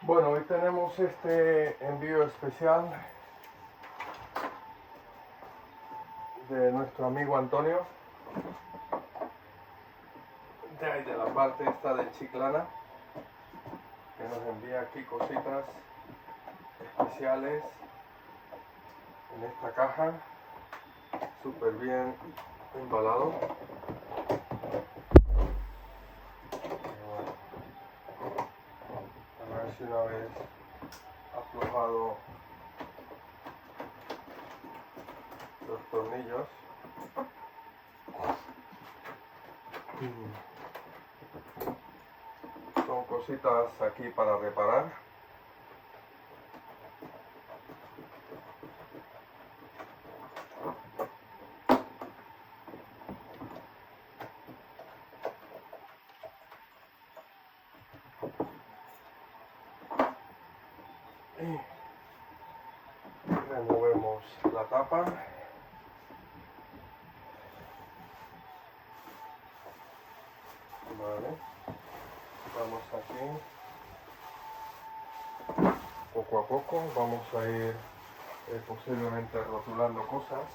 Bueno, hoy tenemos este envío especial de nuestro amigo Antonio, de ahí de la parte esta de Chiclana, que nos envía aquí cositas especiales en esta caja, súper bien embalado. A ver si una vez aflojado los tornillos. Son cositas aquí para reparar. Y removemos la tapa. Vale, vamos aquí, poco a poco, vamos a ir posiblemente rotulando cosas.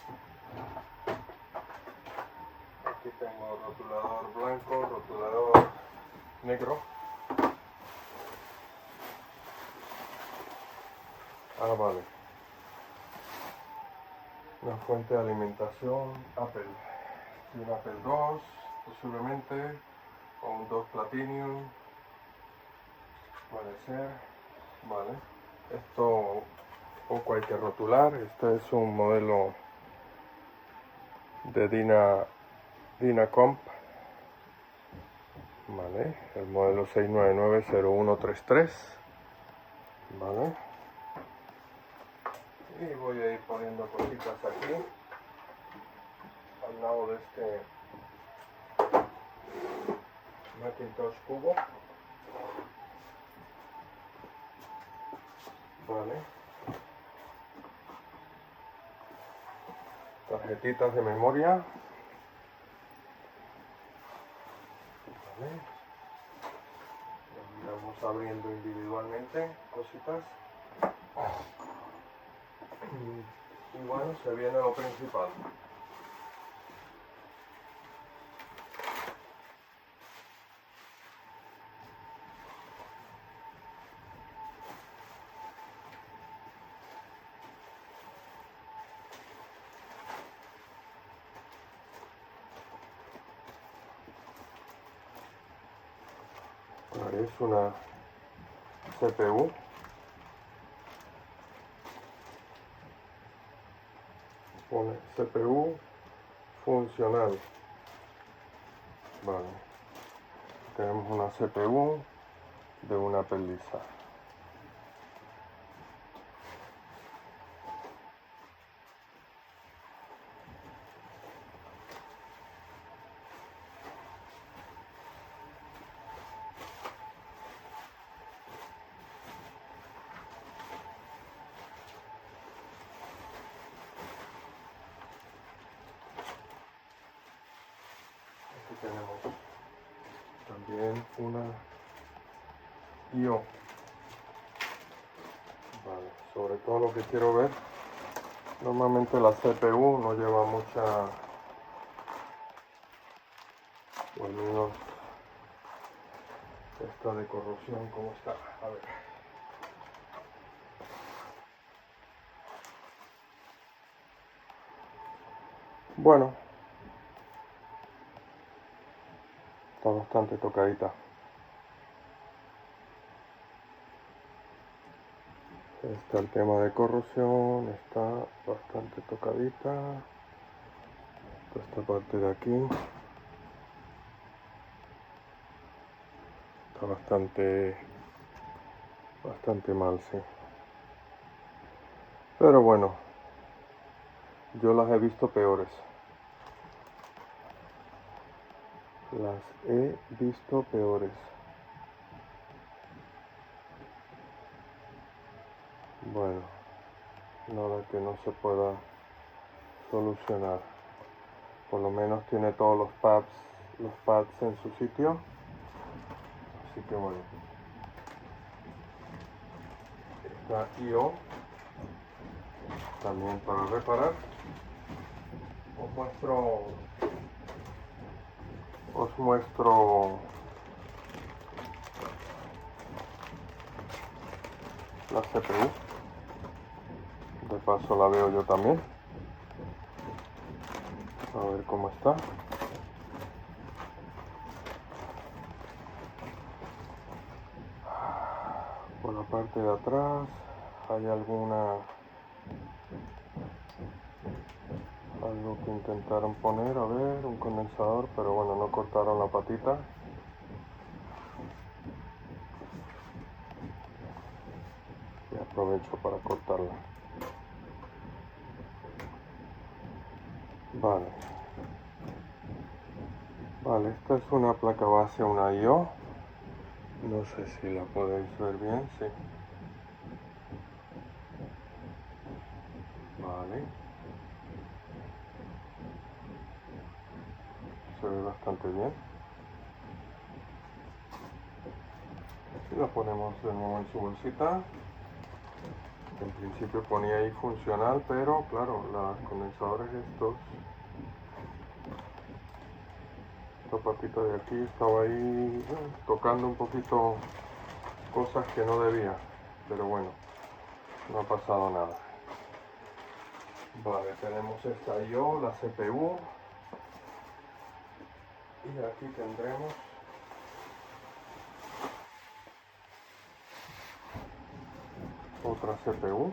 Aquí tengo rotulador blanco, rotulador negro. Ah, vale. Una fuente de alimentación Apple. Un Apple II, posiblemente, o un 2 Platinum. Puede ser. Vale. Esto poco hay que rotular. Este es un modelo de Dynacomp. Vale. El modelo 6990133. Vale. Y voy a ir poniendo cositas aquí al lado de este Macintosh cubo. Vale. Tarjetitas de memoria. Vale. Vamos abriendo individualmente cositas. Y bueno, se viene lo principal. Vale, es una CPU. Pone CPU funcional. Vale. Tenemos una CPU de una pelliza. Aquí tenemos también una IO. Vale, sobre todo lo que quiero ver, normalmente la CPU no lleva mucha, o al menos esta de corrosión, ¿cómo está? A ver. Bueno, está bastante tocadita. Está el tema de corrosión, está bastante tocadita. Esta parte de aquí está bastante mal, sí. Pero bueno, yo las he visto peores. Las he visto peores. Bueno, nada que no se pueda solucionar. Por lo menos tiene todos los pads en su sitio. Así que bueno. Esta IO también para reparar. Os muestro la CPU. De paso la veo yo también. A ver cómo está. Por la parte de atrás hay algo que intentaron poner, a ver, un condensador, pero bueno, no cortaron la patita. Y aprovecho para cortarla. Vale, esta es una placa base, una IO. No sé si la podéis ver bien, sí. Vale. Se ve bastante bien. Y la ponemos de nuevo en su bolsita. En principio ponía ahí funcional, pero claro, los condensadores esta patita de aquí estaba ahí tocando un poquito cosas que no debía, pero bueno, no ha pasado nada. Vale, tenemos esta IO, la CPU, y aquí tendremos otra CPU,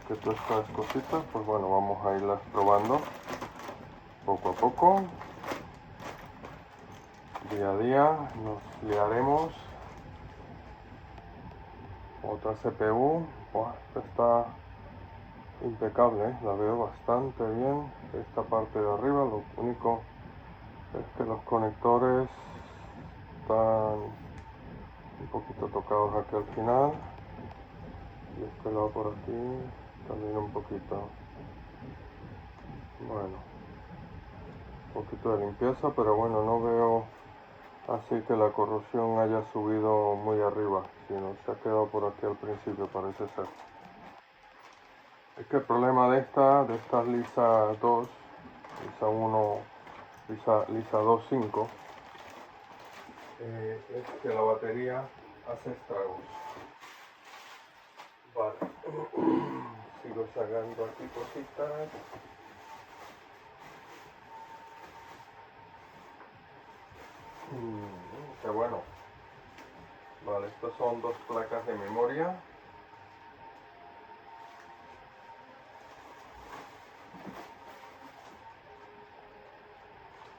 que todas estas cositas, pues bueno, vamos a irlas probando poco a poco. Día a día nos liaremos. Otra CPU, esta está impecable, la veo bastante bien. Esta parte de arriba, lo único es que los conectores están un poquito tocados aquí al final, y este lado por aquí también un poquito. Bueno, un poquito de limpieza, pero bueno, no veo así que la corrosión haya subido muy arriba, sino se ha quedado por aquí al principio, parece ser. Es que el problema de estas Lisa 2, Lisa 1, Lisa 2.5, es que la batería hace estragos. Vale, sigo sacando aquí cositas. Qué bueno. Vale, estas son dos placas de memoria.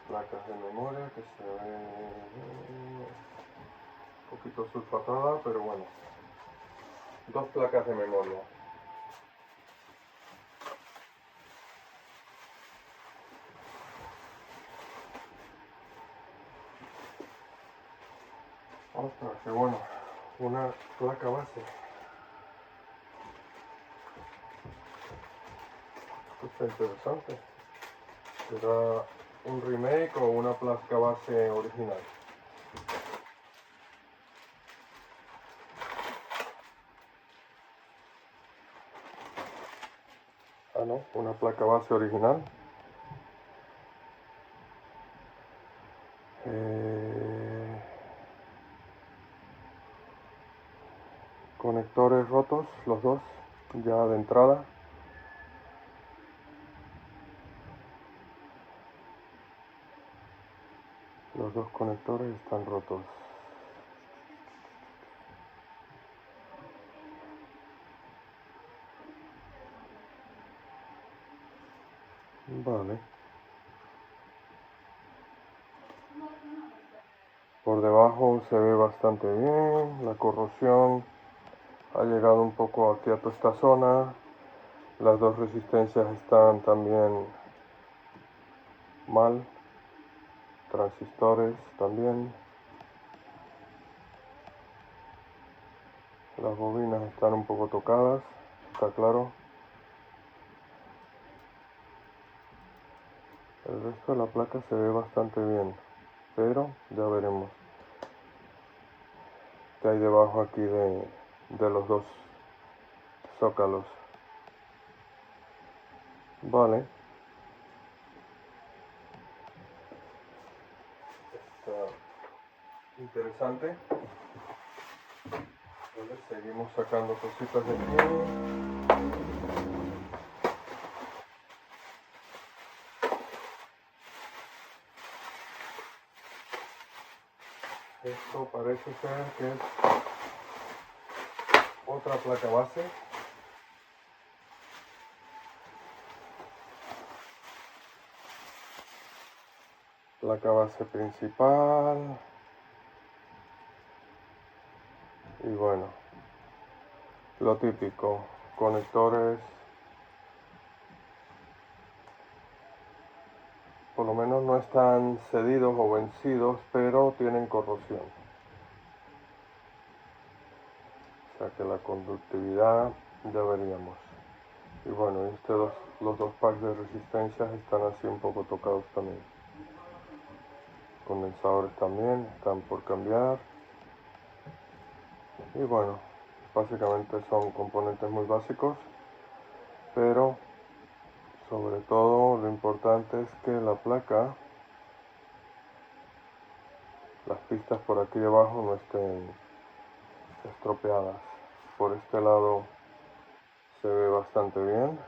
Placas de memoria que se ve un poquito sulfatada, pero bueno. Dos placas de memoria. Ostras, qué bueno. Una placa base. Esto está interesante. ¿Será un remake o una placa base original? Ah, no, una placa base original. Conectores rotos, los dos, ya de entrada. Los dos conectores están rotos. Vale. Por debajo se ve bastante bien. La corrosión ha llegado un poco aquí a toda esta zona. Las dos resistencias están también mal. Transistores también. Las bobinas están un poco tocadas, está claro. El resto de la placa se ve bastante bien, pero ya veremos qué hay debajo aquí de los dos zócalos. Vale. Está interesante. Vale, seguimos sacando cositas de aquí. Esto parece ser que es otra placa base. Placa base principal. Y bueno, lo típico, conectores, por lo menos no están cedidos o vencidos, pero tienen corrosión. O sea que la conductividad ya veríamos. Y bueno, los dos packs de resistencias están así un poco tocados también. Condensadores también están por cambiar. Y bueno, básicamente son componentes muy básicos, pero sobre todo lo importante es que la placa, las pistas por aquí debajo no estén estropeadas. Por este lado se ve bastante bien.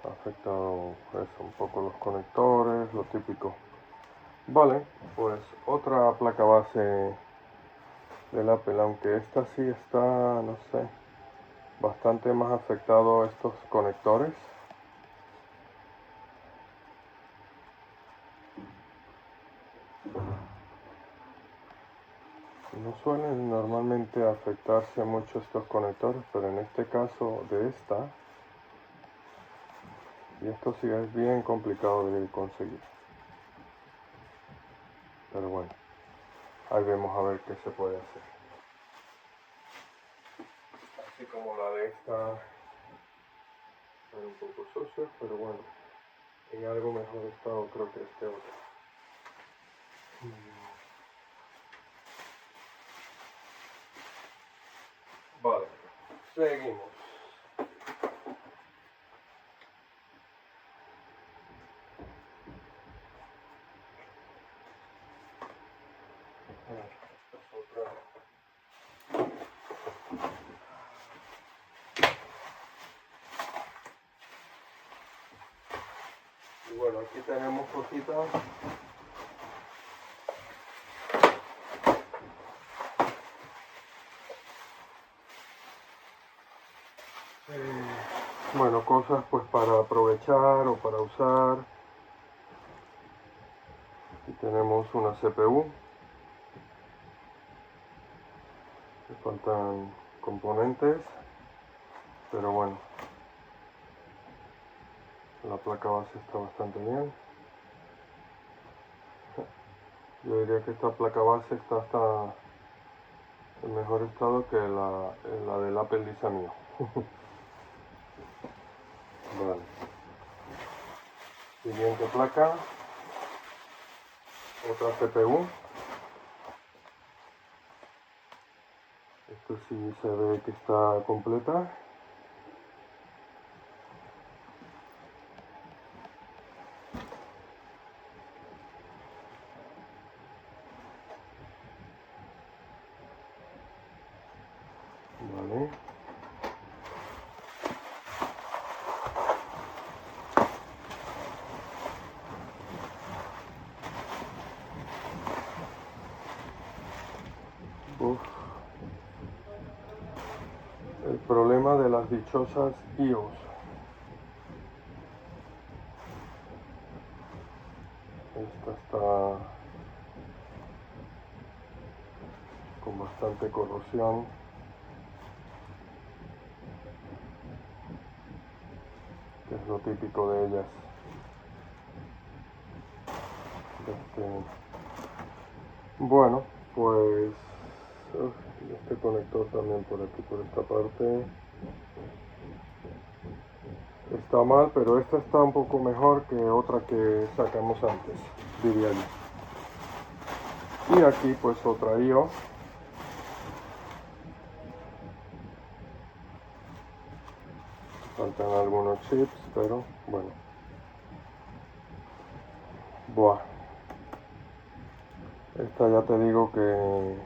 Ha afectado eso, un poco los conectores, lo típico. Vale, pues otra placa base del Apple, aunque esta sí está, no sé, bastante más afectado estos conectores. No suelen normalmente afectarse mucho estos conectores, pero en este caso de esta, y esto sí es bien complicado de conseguir. Pero bueno, ahí vemos a ver qué se puede hacer. Así como la de esta, está un poco sucio, pero bueno, en algo mejor estado creo que este otro. Vale, seguimos. Esta es otra. Y bueno, aquí tenemos cositas. Bueno, cosas pues para aprovechar o para usar. Aquí tenemos una CPU. Le faltan componentes, pero bueno, la placa base está bastante bien. Yo diría que esta placa base está hasta en mejor estado que la del Apple Lisa mío. Vale. Siguiente placa, otra CPU. Esto sí se ve que está completa. Vale. Uf. El problema de las dichosas iOS. Esta está con bastante corrosión. Que es lo típico de ellas. Bueno, pues Y este conector también por aquí, por esta parte. Está mal, pero esta está un poco mejor que otra que sacamos antes, diría yo. Y aquí pues otra IO. Faltan algunos chips, pero bueno. Buah. Esta ya te digo que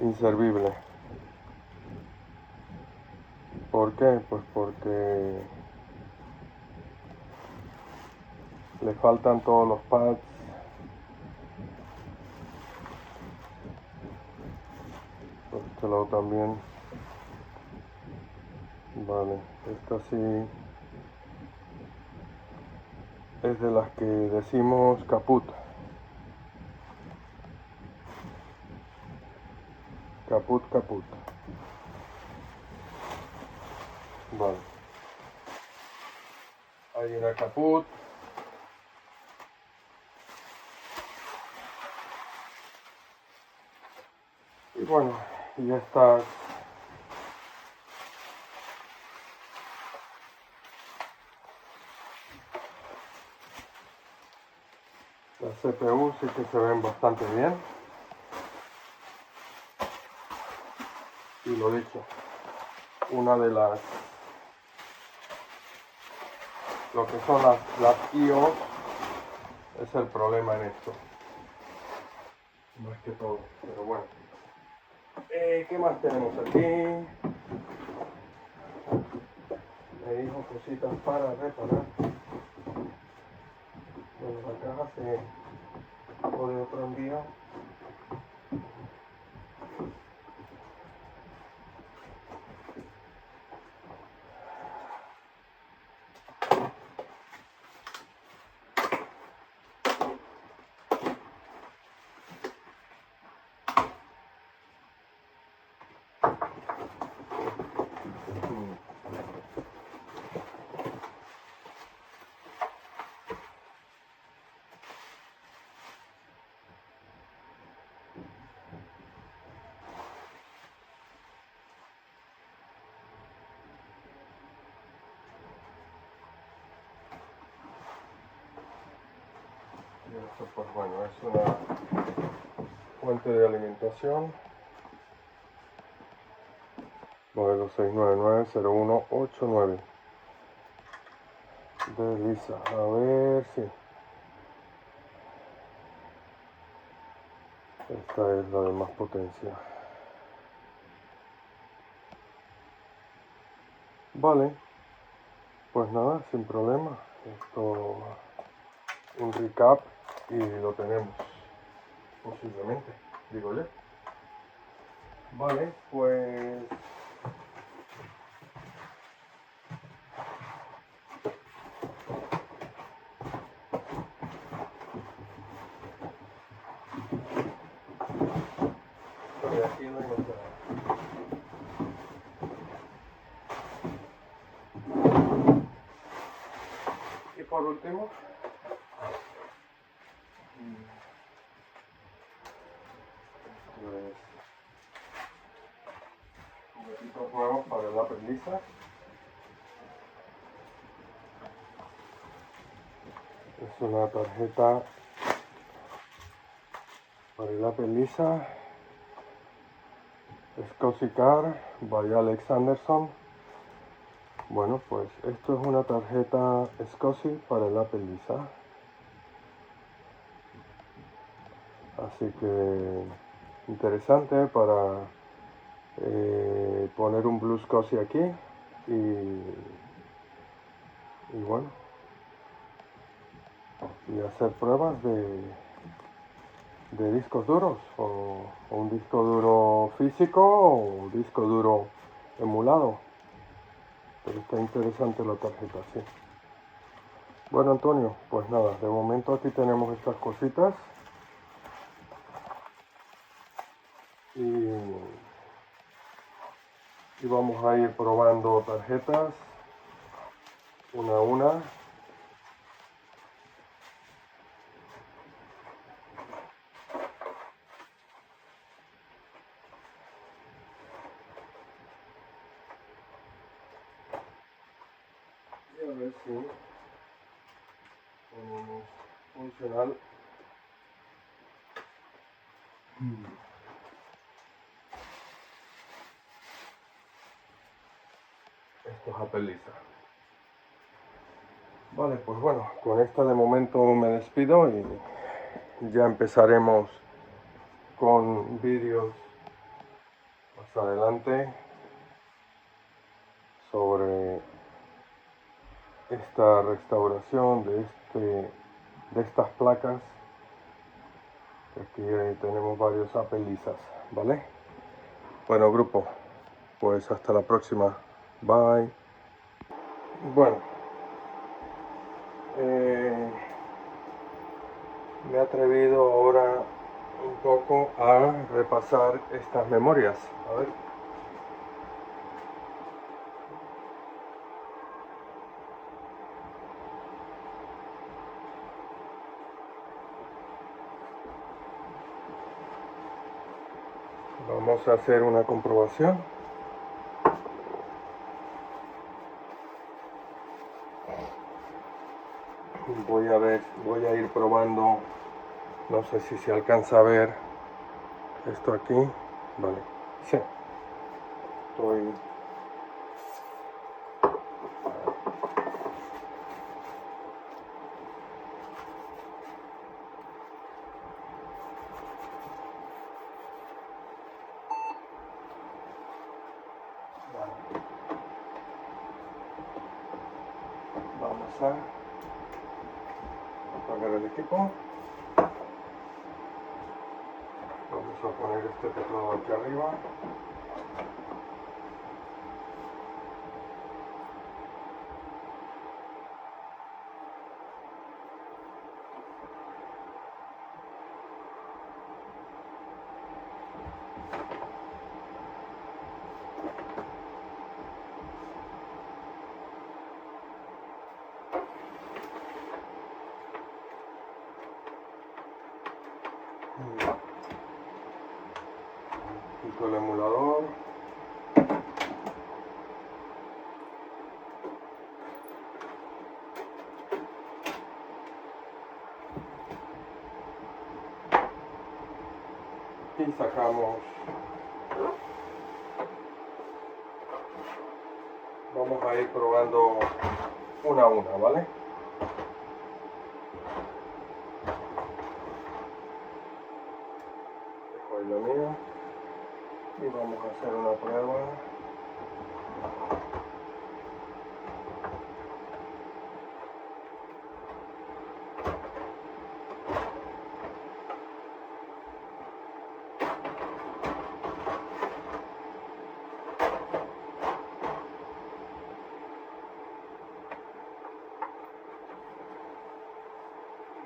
inservible. ¿Por qué? Pues porque le faltan todos los pads. Por este lado también. Vale, esta sí es de las que decimos caput. Caput, caput. Vale. Hay una caput. Y bueno, y estas las CPU sí que se ven bastante bien. Y lo dicho, una de las lo que son las IOs es el problema en esto, más que todo, pero bueno. ¿Qué más tenemos aquí? Me dijo cositas para reparar. Bueno, la caja se jode otro envío. Y esto pues bueno, es una fuente de alimentación. Modelo 6990189 de Lisa. A ver si esta es la de más potencia. Vale, pues nada, sin problema. Esto un recap y lo tenemos posiblemente, digo yo. Vale, pues aquí no hay nada. Y por último, pues juguetitos nuevos para el Apple Lisa. Es una tarjeta para el Apple Lisa Scotty Car by Alex Anderson. Bueno, pues esto es una tarjeta SCSI para el Apple Lisa. Así que interesante para poner un Blue SCSI aquí y bueno, y hacer pruebas de discos duros o un disco duro físico o un disco duro emulado. Pero está interesante la tarjeta, sí. Bueno, Antonio, pues nada, de momento aquí tenemos estas cositas y vamos a ir probando tarjetas una a una. a ver si ponemos funcional. Esto es Apple Lisa. Vale, pues bueno, con esta de momento me despido y ya empezaremos con vídeos más adelante sobre esta restauración de estas placas. Aquí tenemos varios Apple Lisas, ¿vale? Bueno, grupo, pues hasta la próxima. Bye. Bueno, me he atrevido ahora un poco a repasar estas memorias. A ver. Vamos a hacer una comprobación. Voy a ir probando, no sé si se alcanza a ver esto aquí. Vale, sí. Vamos a apagar el equipo. Vamos a poner este teclado aquí arriba. Quito el emulador. Y sacamos. Vamos a ir probando una a una, ¿vale? Dejo ahí lo mío. Y vamos a hacer una prueba.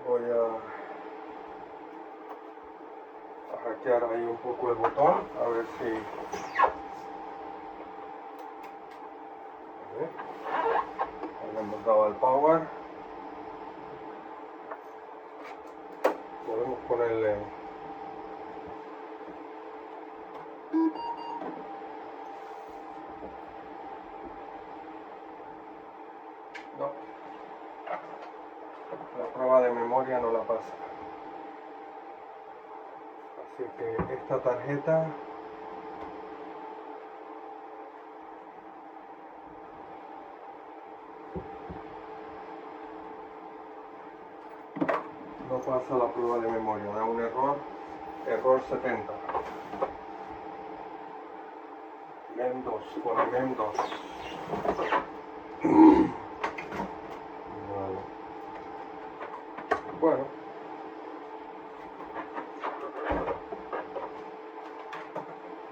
Voy a hackear ahí un poco el botón, a ver si... Ahí le hemos dado al power. Podemos ponerle... No. La prueba de memoria no la pasa. Así que esta tarjeta no pasa la prueba de memoria, da un error 70. MEM2, pone MEM2. Vale. Bueno.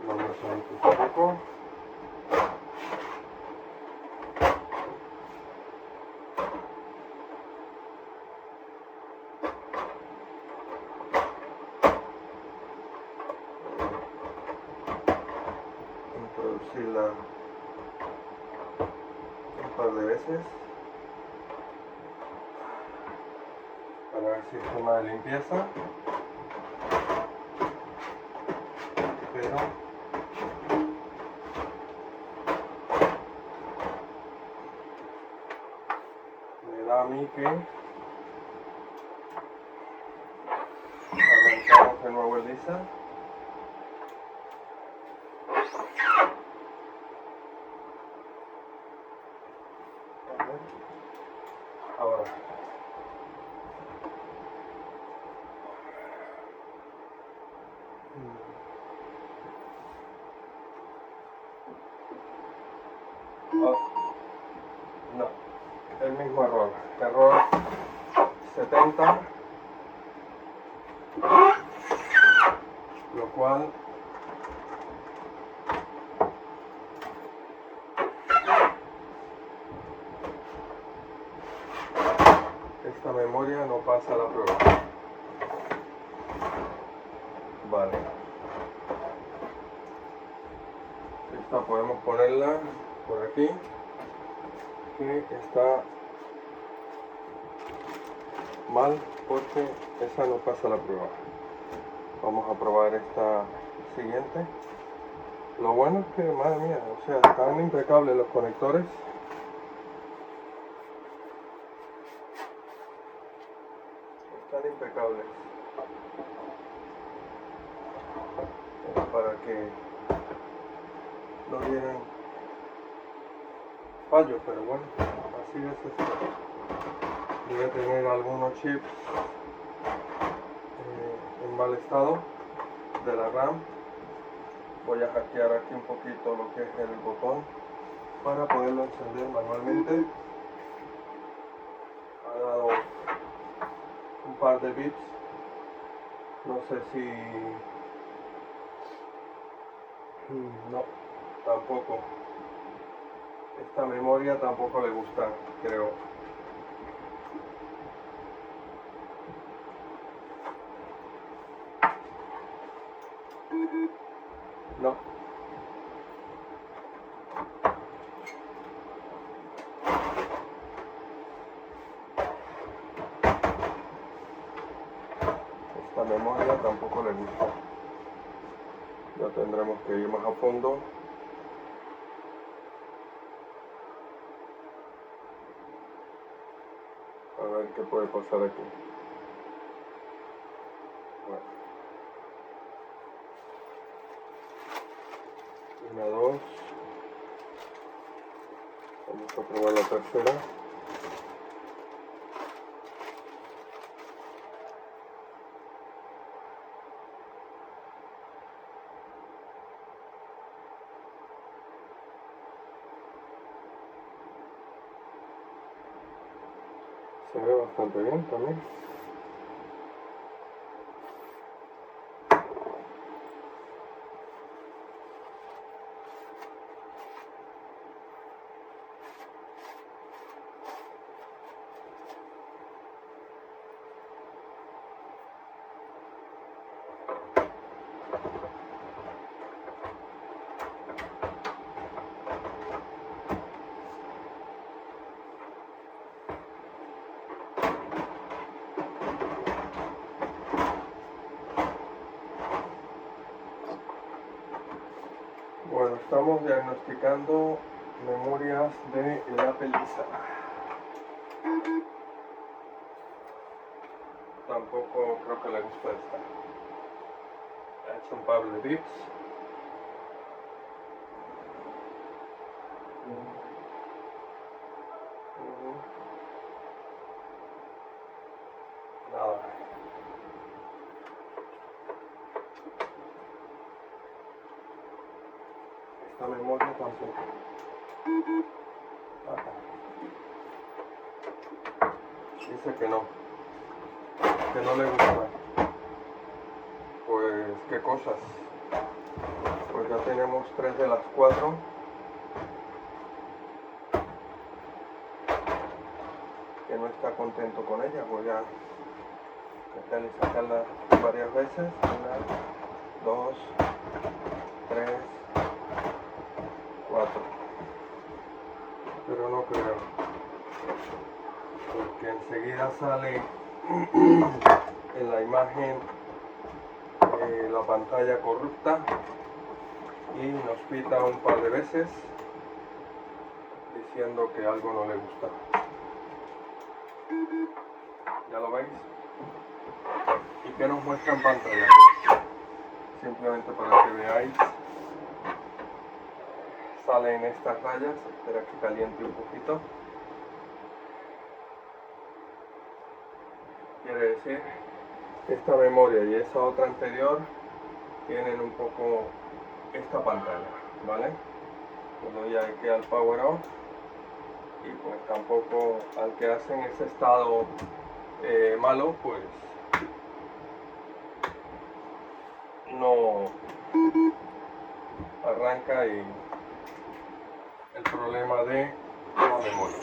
Vamos a empezar un poco. Introducirla un par de veces para el sistema de limpieza, pero a mí que arrancamos de nuevo el Lisa. Ahora. Oh, no, el mismo error. Error 70. Lo cual esta memoria no pasa la prueba. Vale. Esta podemos ponerla por aquí, que está mal porque esa no pasa la prueba. Vamos a probar esta siguiente. Lo bueno es que, madre mía, o sea, están impecables los conectores. Están impecables. Para que no vienen fallos, pero bueno, así es esto. Debe tener algunos chips en mal estado de la RAM. Voy a hackear aquí un poquito lo que es el botón para poderlo encender manualmente. Ha dado un par de bits, no sé si... no, tampoco. Esta memoria tampoco le gusta, creo. No. Esta memoria tampoco le gusta. Ya tendremos que ir más a fondo. A ver qué puede pasar aquí. Bueno. Una, dos. Vamos a probar la tercera. Se ve bastante bien también. Bueno, estamos diagnosticando memorias del Apple Lisa. Tampoco creo que le gusta esta. Ha hecho un par de bits. Nada. Esta memoria tampoco. Dice que no le gusta. Pues qué cosas. Pues ya tenemos 3 de las 4. Que no está contento con ella. Voy a intentar sacarla varias veces. 1, 2, 3, 4. Pero no creo. Porque enseguida sale en la imagen la pantalla corrupta y nos pita un par de veces diciendo que algo no le gusta. ya lo veis. ¿Y qué nos muestra en pantalla? Simplemente para que veáis, salen estas rayas. Espera que caliente un poquito. Quiere decir que esta memoria y esa otra anterior tienen un poco esta pantalla, ¿vale? Le doy aquí al power off y pues tampoco, al que hacen ese estado malo, pues no arranca y el problema de la memoria.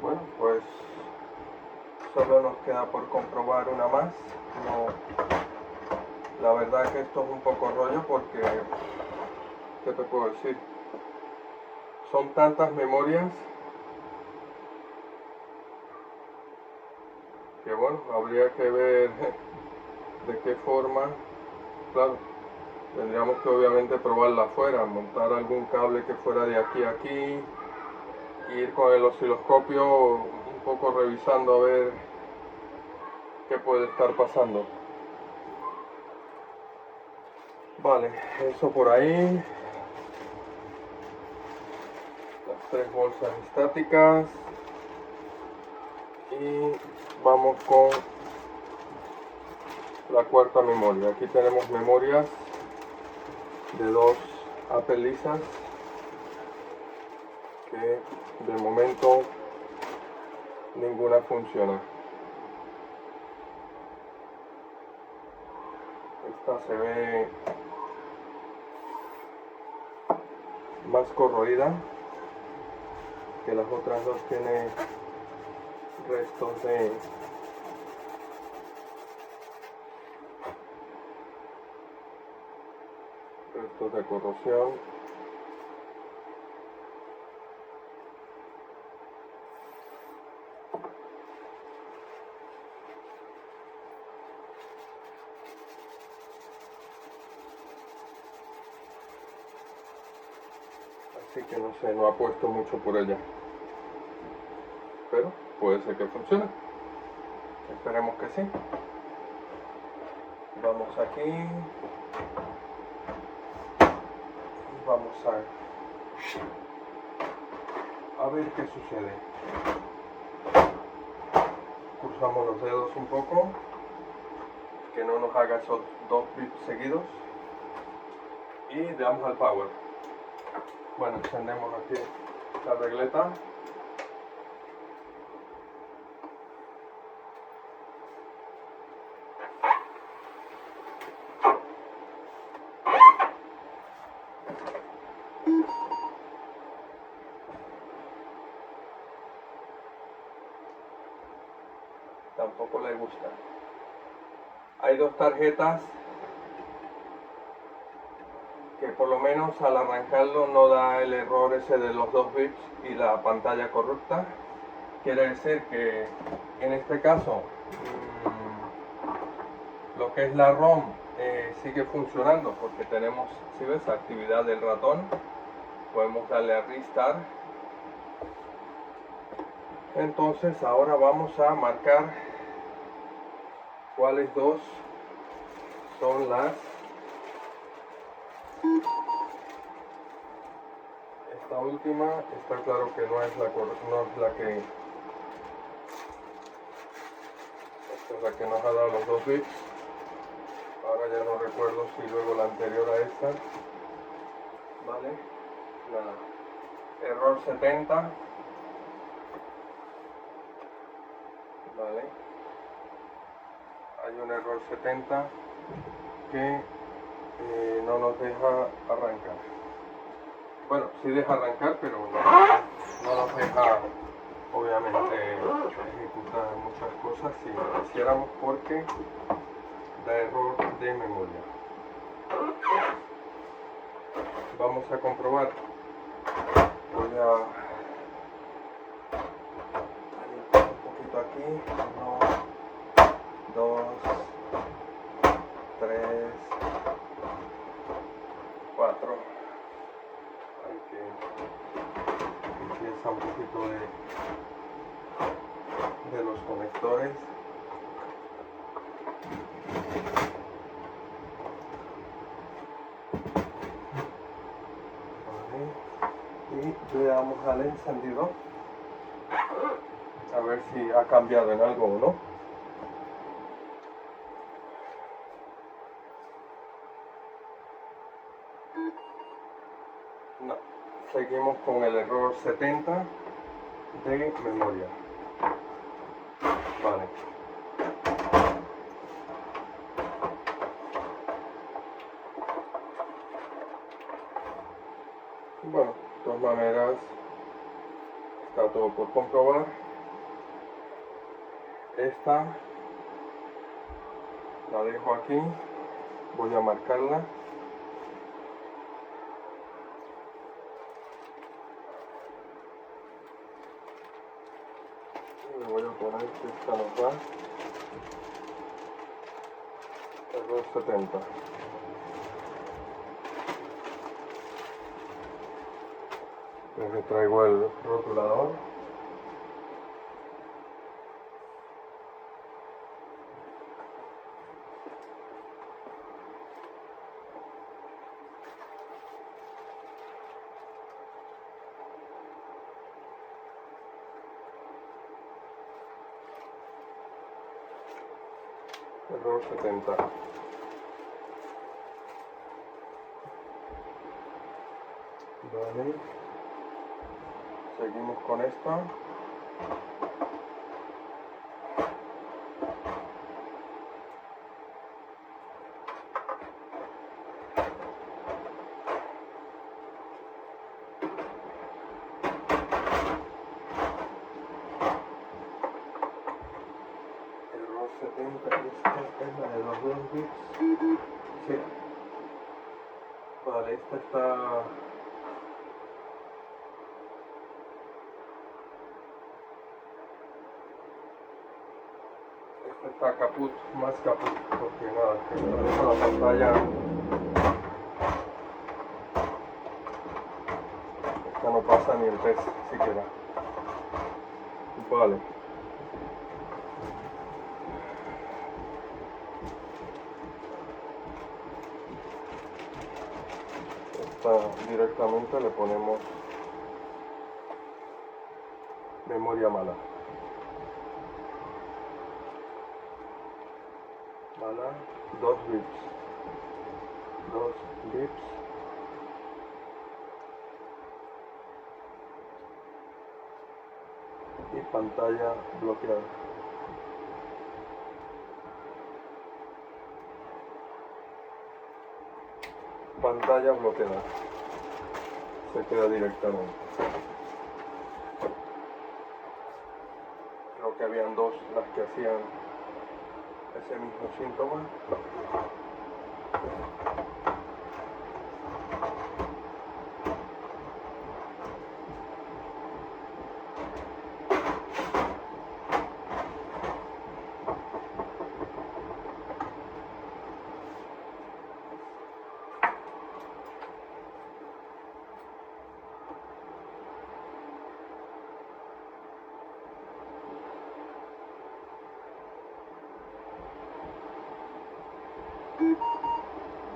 Bueno, pues solo nos queda por comprobar una más. La verdad que esto es un poco rollo porque, ¿qué te puedo decir? Son tantas memorias que bueno, habría que ver de qué forma. Claro, tendríamos que obviamente probarla afuera, montar algún cable que fuera de aquí a aquí, ir con el osciloscopio un poco revisando a ver qué puede estar pasando. Vale, eso por ahí. Las 3 bolsas estáticas. Y vamos con la cuarta memoria. Aquí tenemos memorias de 2 Apple lisas que de momento ninguna funciona. Esta se ve más corroída que las otras dos, tiene restos de corrosión. Así que no sé, no apuesto mucho por ella, pero puede ser que funcione. Esperemos que sí. Vamos aquí y vamos a ver qué sucede. Cruzamos los dedos un poco, que no nos haga esos 2 bips seguidos, y le damos al power. Bueno, encendemos aquí la regleta. Tampoco le gusta. Hay 2 tarjetas que por lo menos al arrancarlo no da el error ese de los 2 bits y la pantalla corrupta. Quiere decir que en este caso lo que es la ROM sigue funcionando, porque tenemos, si ves, actividad del ratón. Podemos darle a restart. Entonces ahora vamos a marcar cuáles 2 son las. Esta última está claro que no es la que, esta es la que nos ha dado los 2 bits. Ahora ya no recuerdo si luego la anterior a esta, vale, error 70, vale, hay un error 70 que no nos deja arrancar. Bueno, sí deja arrancar, pero no nos deja obviamente ejecutar muchas cosas si quisiéramos, porque da error de memoria. Vamos a comprobar. Voy a limpiar un poquito aquí. 1, 2, 3, 4. Hay que empieza un poquito de los conectores. Vale. Y le damos al encendido a ver si ha cambiado en algo o no. No, seguimos con el error 70 de memoria. Vale. Bueno, de todas maneras está todo por comprobar. Esta la dejo aquí, voy a marcarla. Y le voy a poner que esta nos da error 70. Le traigo el rotulador. Error 70. Vale. Seguimos con esta. Error 70, esta es la de los 2 bits. Sí. Vale, esta está... Está caput, más caput, porque nada, que la pantalla esta no pasa ni el test siquiera. Vale. Esta directamente le ponemos memoria mala. Mala, 2 bits. 2 bits. Y pantalla bloqueada. Pantalla bloqueada. Se queda directamente. Creo que habían dos las que hacían ese mismo síntoma.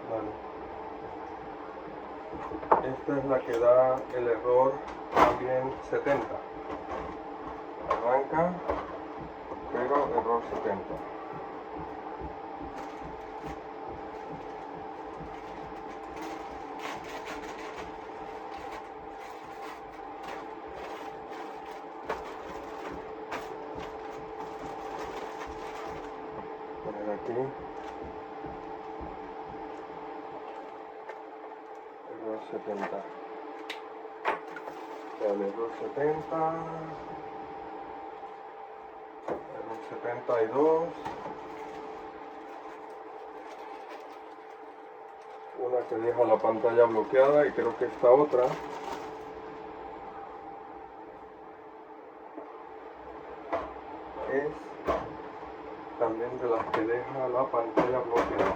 Vale. Esta es la que da el error también 70. Arranca, pero error 70. Poner aquí. Error 70. Vale, error 70. Error 72. Una que deja la pantalla bloqueada y creo que esta otra es también de las que deja la pantalla bloqueada.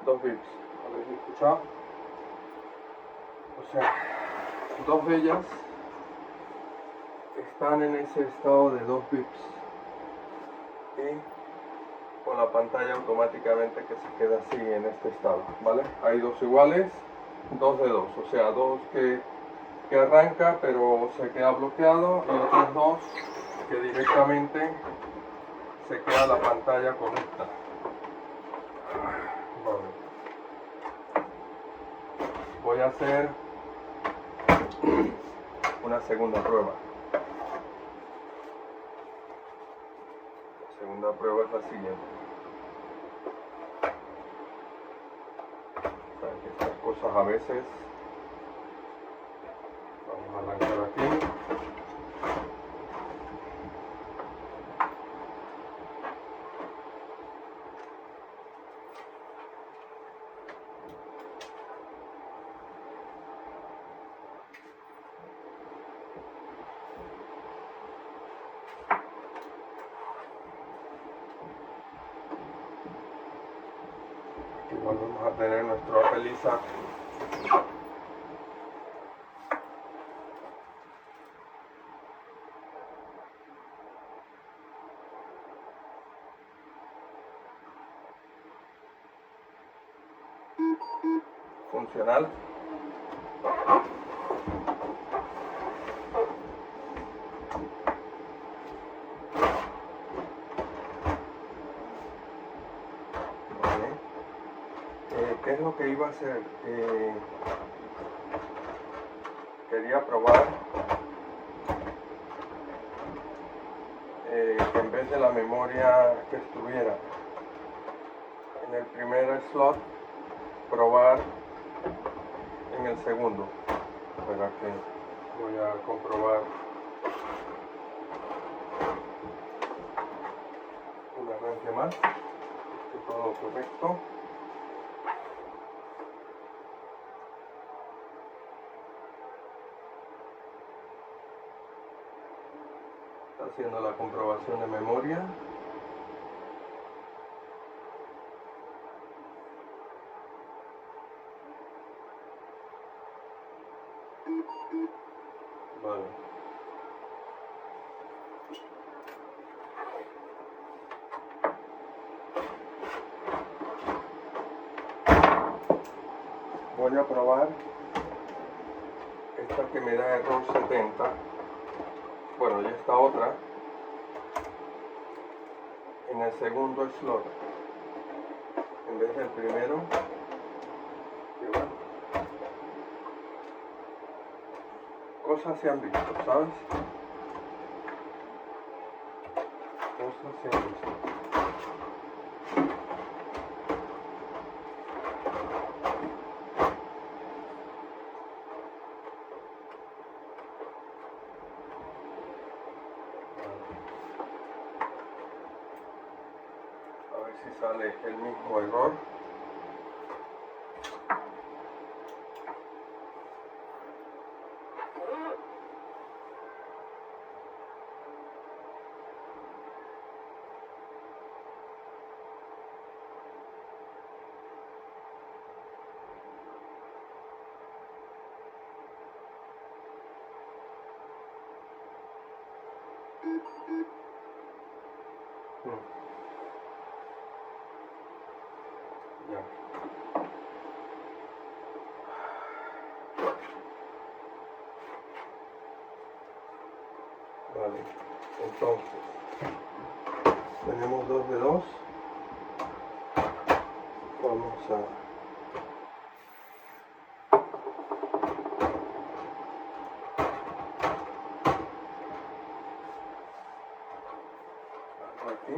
Dos bits, ¿habéis escuchado? O sea, dos de ellas están en ese estado de 2 bits y con la pantalla automáticamente que se queda así en este estado, ¿vale? Hay dos iguales, dos de dos, o sea, dos que arranca pero se queda bloqueado y otros dos que directamente se queda la pantalla correcta. Vale. Voy a hacer una segunda prueba. La segunda prueba es la siguiente. Saben que estas cosas a veces. Vamos a arrancar aquí. Aquí volvemos a tener nuestro Apple Isaac. Funcional. Vale. ¿Qué es lo que iba a hacer? Quería probar que en vez de la memoria que estuviera en el primer slot, probar en el segundo. Espera que voy a comprobar un arranque más, que todo correcto. Está haciendo la comprobación de memoria. Vale. Voy a probar esta que me da error 70. Bueno, y esta otra en el segundo slot en vez del primero. Y bueno, cosas se han visto, ¿sabes? Cosas se han visto. A ver si sale el mismo error. Ya. Vale, entonces tenemos 2 de 2. Vamos a aquí.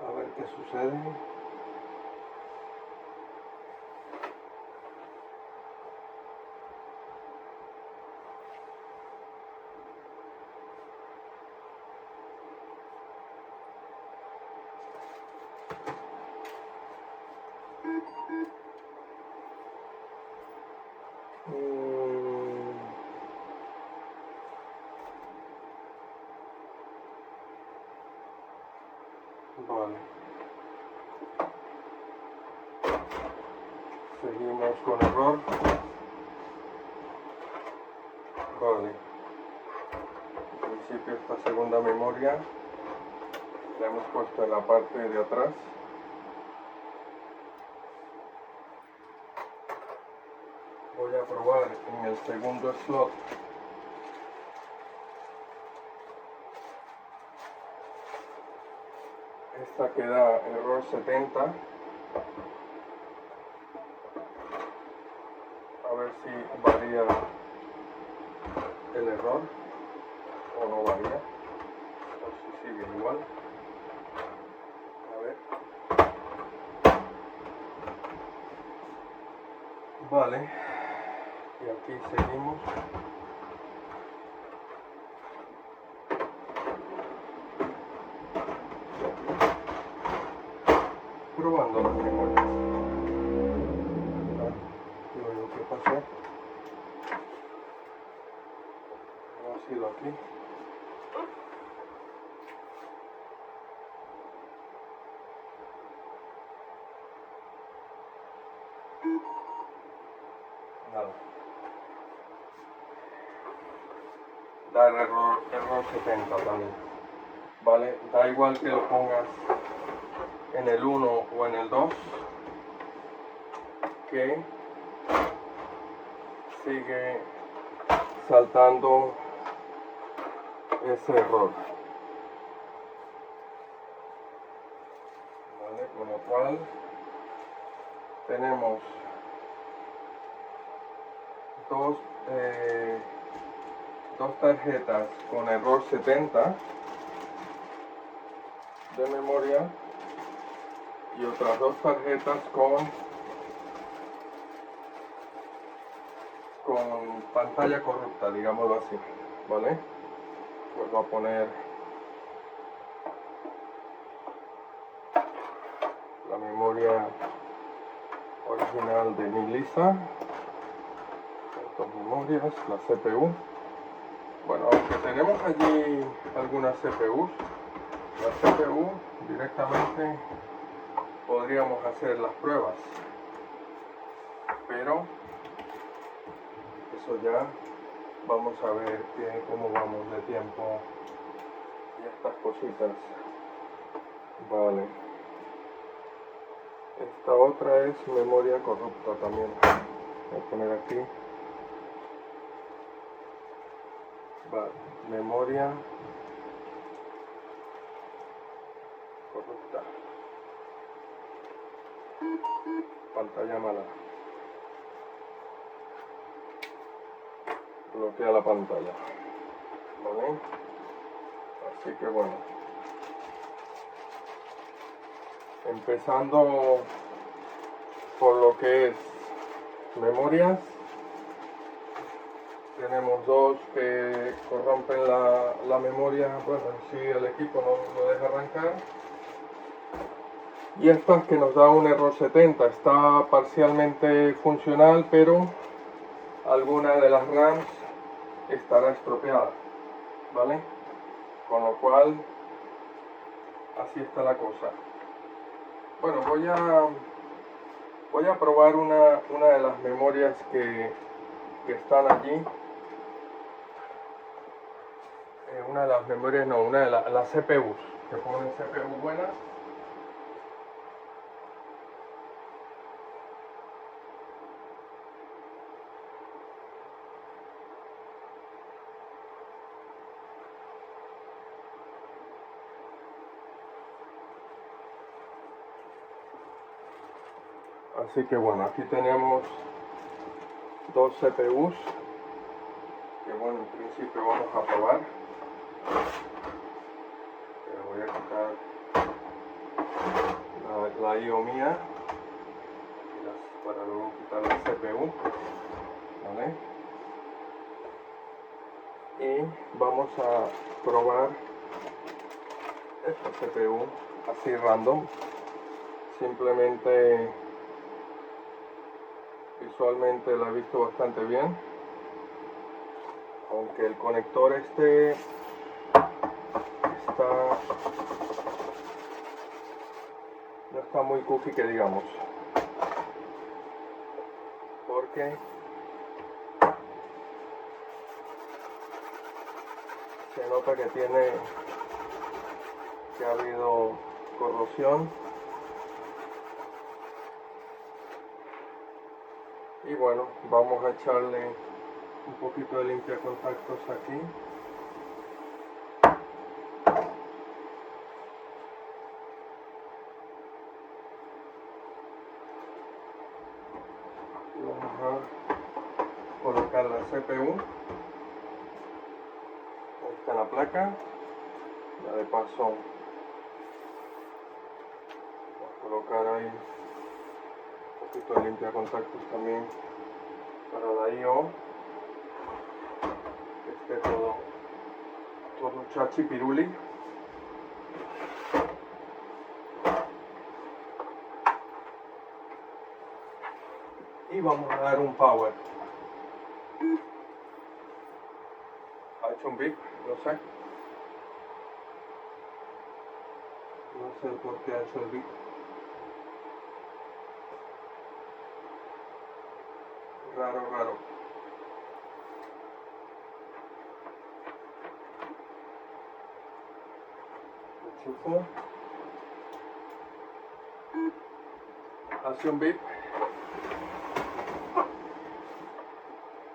A ver qué sucede. Vale. Seguimos con error. Vale. En principio esta segunda memoria la hemos puesto en la parte de atrás. Voy a probar en el segundo slot. Esta que da error 70. A ver si varía el error o no varía. O si sigue igual. A ver. Vale. Y aquí seguimos. Probando las memorias. Digo yo, ¿qué pasó? No ha sido aquí. Nada. Da error 70 también. Vale, da igual que lo pongas en el 1 o en el 2, que sigue saltando ese error. Vale, con lo cual tenemos dos tarjetas con error 70 de memoria y otras dos tarjetas con pantalla corrupta, digámoslo así, ¿vale? Vuelvo a poner la memoria original de mi lista, dos memorias, la CPU. Bueno, aunque tenemos allí algunas CPUs, la CPU directamente podríamos hacer las pruebas, pero eso ya vamos a ver cómo vamos de tiempo y estas cositas. Vale, esta otra es memoria corrupta también. Voy a poner aquí. Vale, memoria corrupta. Pantalla mala. Bloquea la pantalla. ¿Vale? Así que bueno. Empezando por lo que es memorias. Tenemos dos que corrompen la memoria, bueno, si el equipo no lo deja arrancar. Y estas que nos da un error 70, está parcialmente funcional, pero alguna de las RAMs estará estropeada, ¿vale? Con lo cual, así está la cosa. Bueno, voy a probar una de las memorias que están allí. Una de las memorias, no, una de las CPUs, que ponen CPU buenas. Así que bueno, aquí tenemos dos CPUs que bueno, en principio vamos a probar. Pero voy a quitar la IO mía para luego quitar la CPU, ¿vale? Y vamos a probar esta CPU así random. Simplemente visualmente la he visto bastante bien, aunque el conector está está muy cookie que digamos, porque se nota que ha habido corrosión. Y bueno, vamos a echarle un poquito de limpiacontactos aquí. Y vamos a colocar la CPU. Ahí está la placa. Ya de paso voy a colocar ahí un poquito de limpiacontactos también para la I/O, que esté todo chachi piruli. Y vamos a dar un power. Ha hecho un beep, no sé. No sé por qué ha hecho el beep. Raro, raro. Enchufo. Hace un beep.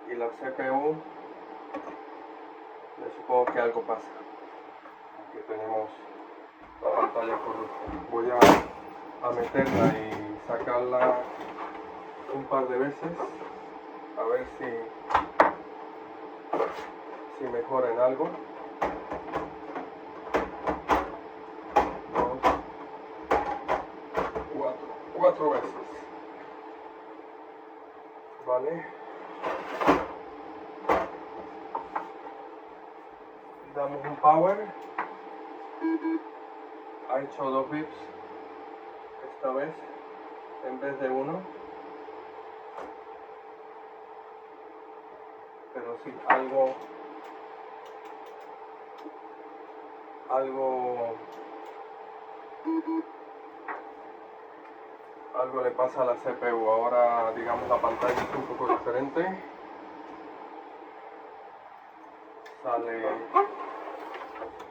Y la CPU, le supongo que algo pasa. Aquí tenemos la pantalla corrupta. Voy a meterla y sacarla un par de veces a ver si mejora en algo. 2, 4 veces. Vale. Damos un power. Ha hecho 2 beeps esta vez en vez de 1. Pero sí, algo le pasa a la CPU. Ahora, digamos, la pantalla es un poco diferente. Sale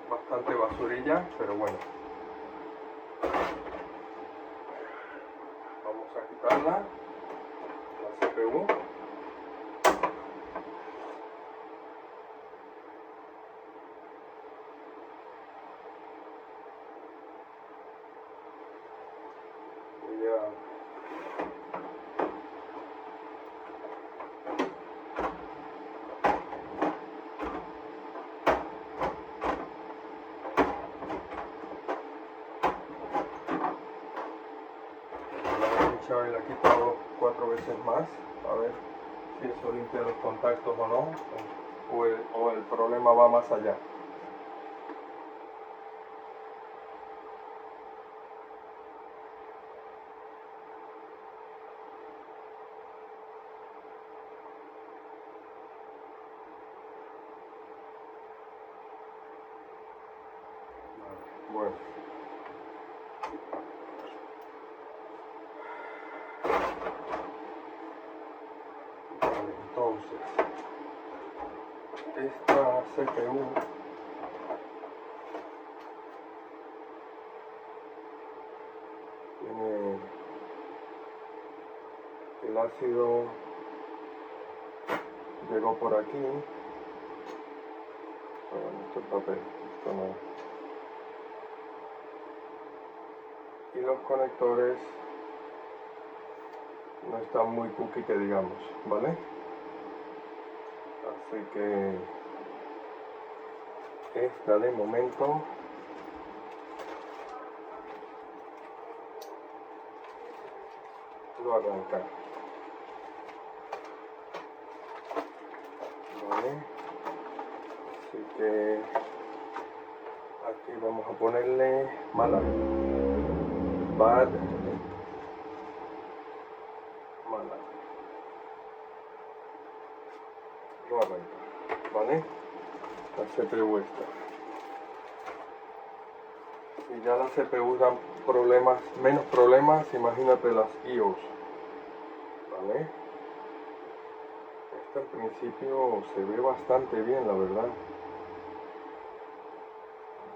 bastante basurilla, pero bueno. Vamos a quitarla, la CPU. Y la he quitado 4 veces más, a ver si eso limpia los contactos o no, o el problema va más allá. Bueno. Entonces, esta CPU tiene el ácido, llegó por aquí. Bueno, esto es papel, esto no. Y los conectores no están muy cookie que digamos, ¿vale? Así que esta de momento lo arranca. Vale. Así que aquí vamos a ponerle mala, bad, mala. Lo arranca, ¿vale? La CPU esta. Si y ya las CPU dan problemas, menos problemas, imagínate las IOS, ¿vale? Esta al principio se ve bastante bien, la verdad.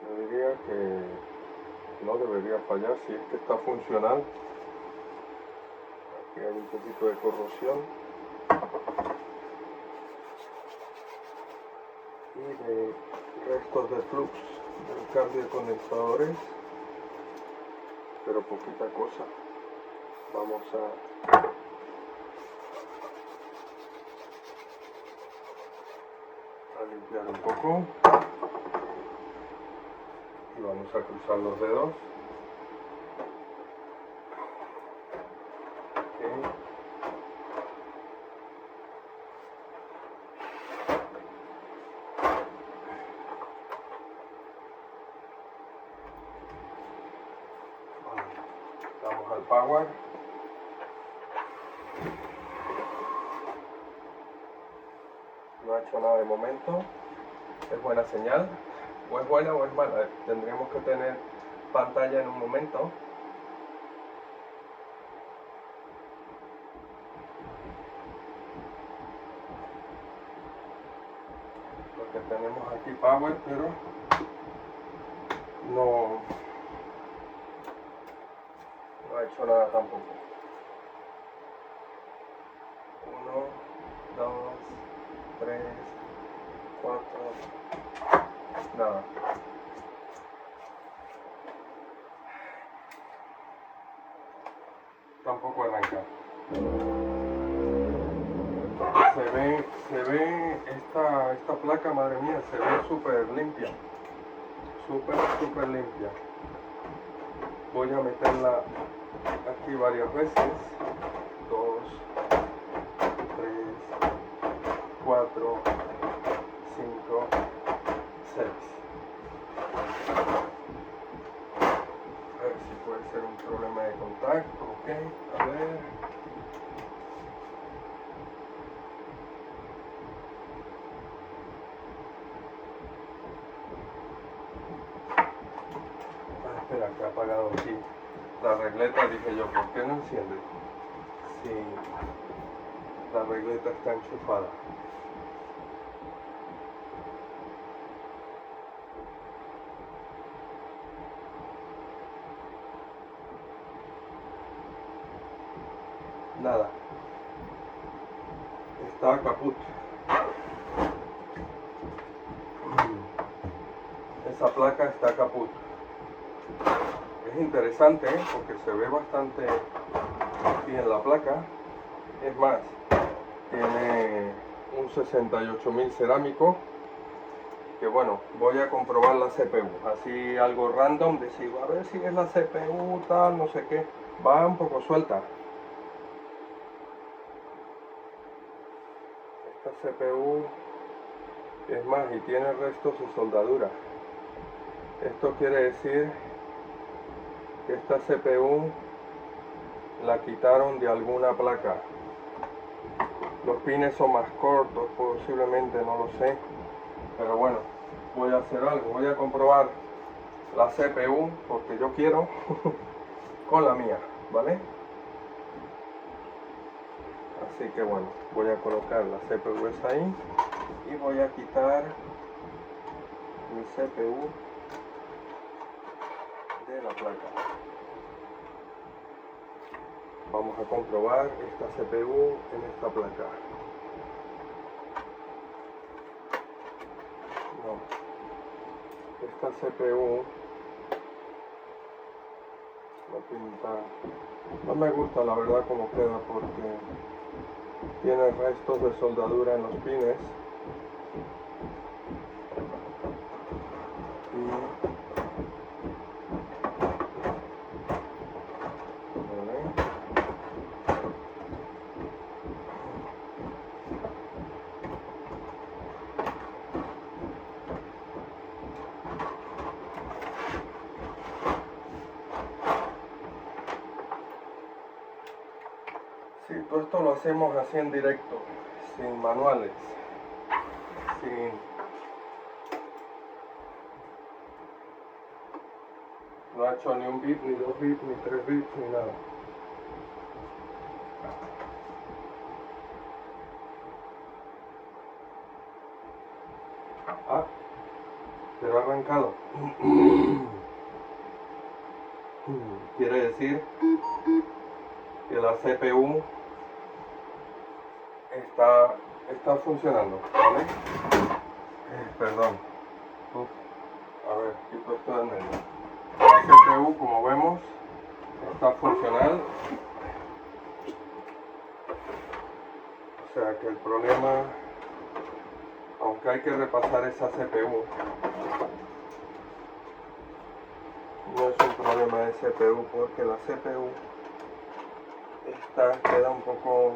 Yo diría que no debería fallar si es que está funcional. Aquí hay un poquito de corrosión y de restos de flux del cambio de condensadores, pero poquita cosa. Vamos a limpiar un poco y vamos a cruzar los dedos. Okay. Vamos al power. No ha hecho nada de momento. Es buena señal. O es buena o es mala. Tendríamos que tener pantalla en un momento. Porque tenemos aquí power, pero no ha hecho nada tampoco. 1, 2, 3, 4, nada. Tampoco arranca. Se ve esta placa, madre mía, se ve súper limpia. Súper limpia. Voy a meterla aquí varias veces. 2, 3, 4, 5, 6. A ver si puede ser un problema de contacto. Ok, a ver. Espera, que ha apagado aquí la regleta. Dije yo, ¿por qué no enciende? Si la regleta está enchufada. Nada. Está caput. Esa placa está caput. Es interesante porque se ve bastante bien la placa. Es más, tiene un 68000 cerámico. Que bueno, voy a comprobar la CPU. Así algo random, decir, a ver si es la CPU tal, no sé qué. Va un poco suelta. Esta CPU es más y tiene restos de soldadura. Esto quiere decir que esta CPU la quitaron de alguna placa. Los pines son más cortos, posiblemente, no lo sé. Pero bueno, voy a hacer algo. Voy a comprobar la CPU porque yo quiero con la mía, ¿vale? Así que bueno, voy a colocar la CPU ahí y voy a quitar mi CPU de la placa. Vamos a comprobar esta CPU en esta placa. No, esta CPU la pinta, no me gusta la verdad como queda porque tiene restos de soldadura en los pines y sí, todo esto lo hacemos así en directo, sin manuales, ha hecho ni un bip, ni 2 bits, ni 3 bits, ni nada. Ah, pero ha arrancado. Quiere decir que la CPU está funcionando, ¿vale? Perdón. A ver, quito esto de medio. La CPU, como vemos, está funcional. O sea que el problema, aunque hay que repasar esa CPU, no es un problema de CPU, porque la CPU queda un poco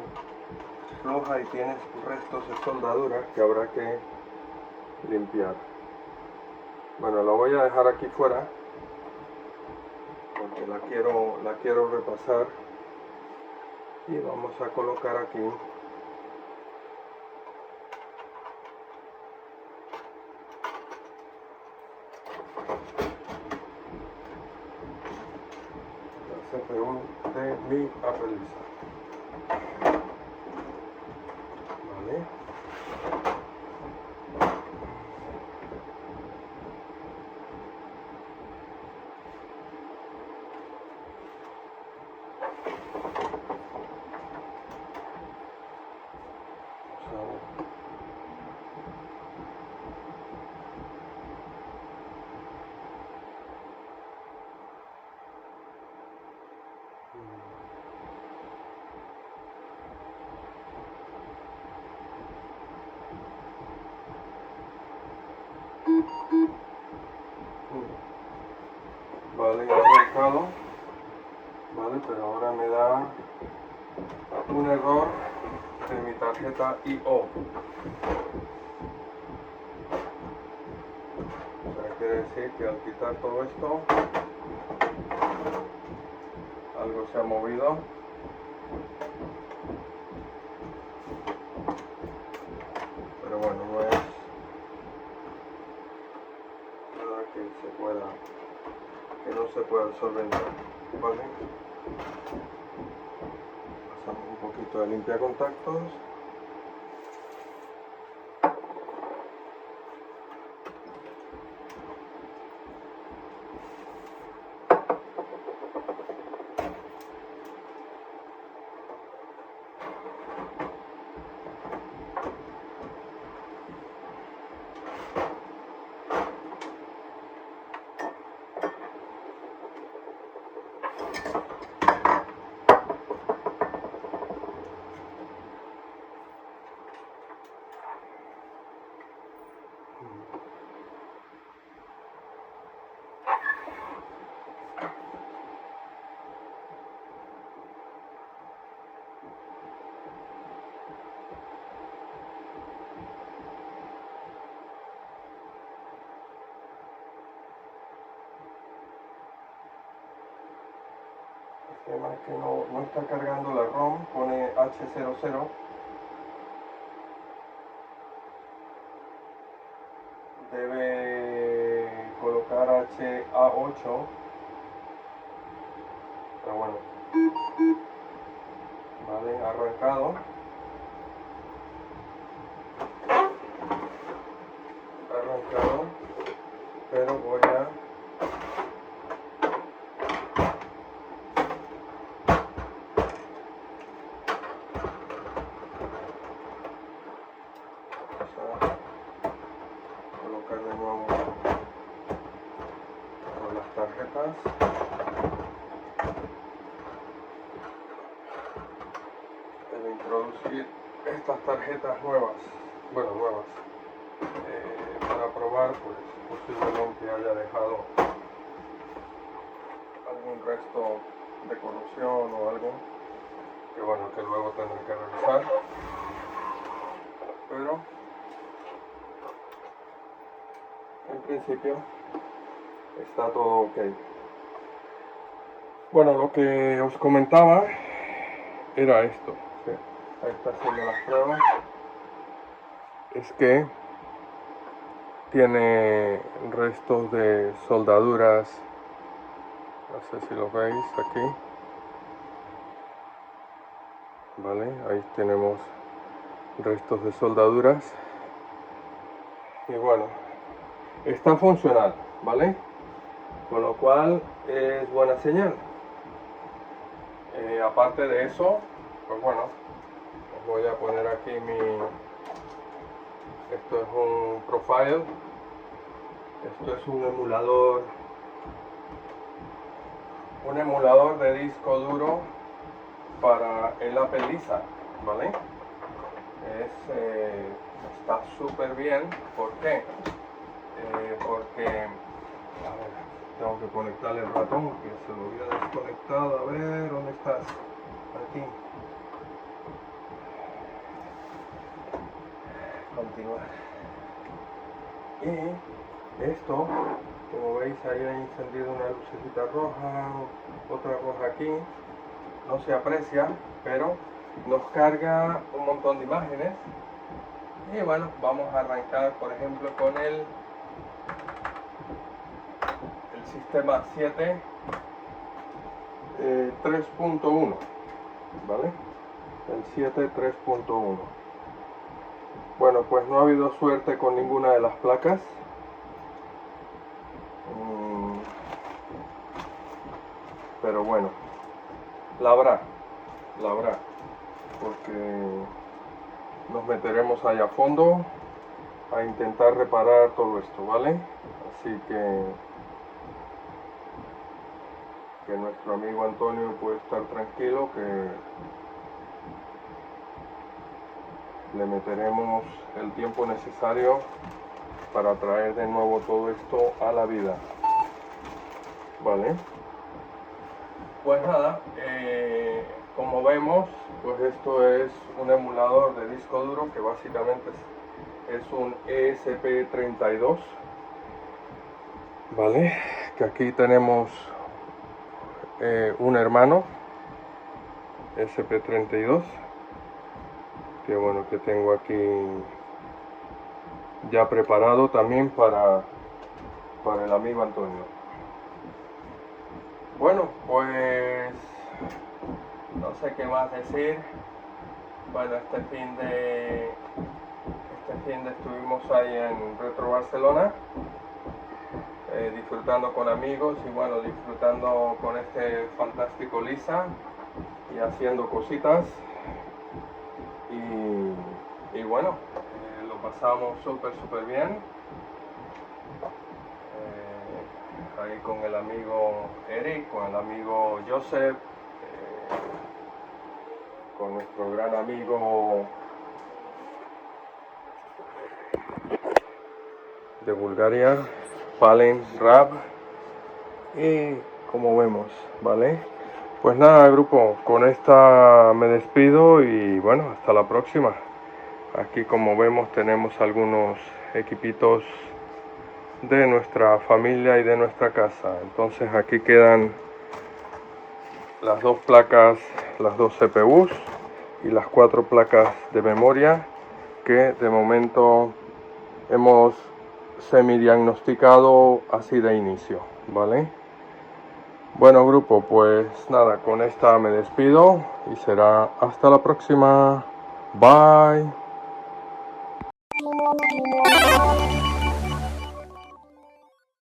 floja y tiene restos de soldadura que habrá que limpiar. Bueno, la voy a dejar aquí fuera porque la quiero repasar, y vamos a colocar aquí la CPU de mi Apple Lisa. ¿Vale? Vale, he arrancado, vale, pero ahora me da un error de mi tarjeta I/O. O sea, quiere decir que al quitar todo esto, algo se ha movido. Pero bueno, no es nada que no se pueda solventar, ¿vale? Pasamos un poquito de limpiacontactos. El tema es que no está cargando la ROM, pone H00. Debe colocar HA8, pero bueno, vale, arrancado, pero voy a colocar de nuevo todas las tarjetas. Debo introducir estas tarjetas nuevas, para probar, pues posiblemente haya dejado algún resto de corrosión o algo, que bueno, que luego tendré que revisar, pero en principio está todo ok. Bueno, lo que os comentaba era esto, sí, ahí está haciendo las pruebas, es que tiene restos de soldaduras No sé si lo veis aquí. Vale, ahí tenemos restos de soldaduras. Y bueno, está funcional, ¿vale? Con lo cual es buena señal. Aparte de eso, pues bueno, os voy a poner aquí esto es un profile, esto es un emulador de disco duro para el Apple Lisa, ¿vale? Está súper bien. ¿Por qué? Porque, a ver, tengo que conectarle el ratón, que se lo había desconectado. A ver, ¿dónde estás? Aquí. Continuar. Y esto, como veis, ahí ha encendido una lucecita roja, otra roja aquí. No se aprecia, pero nos carga un montón de imágenes. Y bueno, vamos a arrancar, por ejemplo, con el sistema 7 3.1, ¿vale? El 7 3.1. Bueno, pues no ha habido suerte con ninguna de las placas. Pero bueno, la habrá, porque nos meteremos ahí a fondo a intentar reparar todo esto, ¿vale? Así que nuestro amigo Antonio puede estar tranquilo, que le meteremos el tiempo necesario para traer de nuevo todo esto a la vida, ¿vale? Pues nada, como vemos, pues esto es un emulador de disco duro que básicamente es un ESP32, ¿vale? Que aquí tenemos un hermano ESP32, que bueno, que tengo aquí ya preparado también para el amigo Antonio. Bueno, pues no sé qué más decir. Bueno, este fin de estuvimos ahí en Retro Barcelona, disfrutando con amigos y bueno, disfrutando con este fantástico Lisa y haciendo cositas y bueno, lo pasamos súper bien ahí con el amigo Eric, con el amigo Joseph, con nuestro gran amigo de Bulgaria, Palen Rab. Y como vemos, ¿vale? Pues nada, grupo, con esta me despido y bueno, hasta la próxima. Aquí, como vemos, tenemos algunos equipitos de nuestra familia y de nuestra casa. Entonces aquí quedan las dos placas, las dos CPUs y las 4 placas de memoria que de momento hemos semi-diagnosticado así de inicio, ¿vale? Bueno, grupo, pues nada, con esta me despido y será hasta la próxima. Bye.